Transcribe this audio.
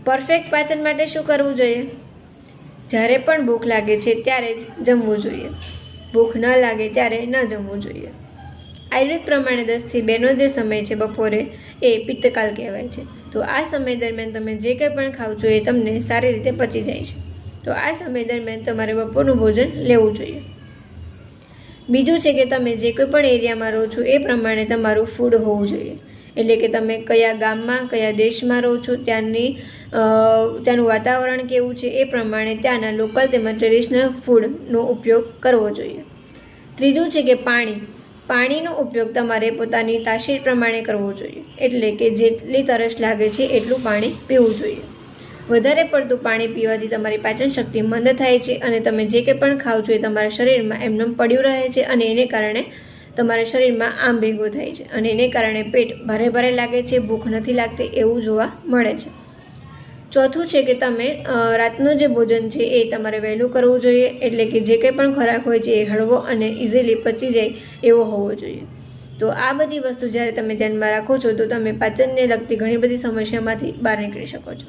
Perfect પાચન માટે શું કરવું જોઈએ? જ્યારે પણ ભૂખ લાગે છે ત્યારે જ જમવું જોઈએ. ભૂખ ન લાગે ત્યારે ન જમવું જોઈએ. આયુર્વેદ પ્રમાણે 10 થી 2નો જે સમય છે બપોરે એ પિત્તકાલ કહેવાય છે. તો આ સમય દરમિયાન તમે જે કંઈ પણ ખાવ છો એ તમને સારી રીતે પચી જાય છે. તો આ સમય દરમિયાન તમારે બપોરનું ભોજન લેવું જોઈએ. બીજું છે કે તમે જે કોઈ પણ એરિયામાં રહો છો એ પ્રમાણે તમારું ફૂડ હોવું જોઈએ. એટલે કે તમે કયા ગામમાં, કયા દેશમાં રહો છો, ત્યાંનું વાતાવરણ કેવું છે એ પ્રમાણે ત્યાંના લોકલ તેમજ ટ્રેડિશનલ ફૂડનો ઉપયોગ કરવો જોઈએ. ત્રીજું છે કે પાણીનો ઉપયોગ તમારે પોતાની તાસીર પ્રમાણે કરવો જોઈએ. એટલે કે જેટલી તરસ લાગે છે એટલું પાણી પીવું જોઈએ. વધારે પડતું પાણી પીવાથી તમારી પાચન શક્તિ મંદ થાય છે અને તમે જે કંઈ પણ ખાવ છો એ તમારા શરીરમાં એમનેમ પડ્યું રહે છે અને એને કારણે તમારા શરીરમાં આમ ભેગું થાય છે અને એને કારણે પેટ ભારે ભારે લાગે છે, ભૂખ નથી લાગતી એવું જોવા મળે છે. ચોથું છે કે તમે રાતનું જે ભોજન છે એ તમારે વહેલું કરવું જોઈએ. એટલે કે જે કંઈ પણ ખોરાક હોય છે એ હળવો અને ઇઝીલી પચી જાય એવો હોવો જોઈએ. તો આ બધી વસ્તુ જ્યારે તમે ધ્યાનમાં રાખો છો તો તમે પાચનને લગતી ઘણી બધી સમસ્યામાંથી બહાર નીકળી શકો છો.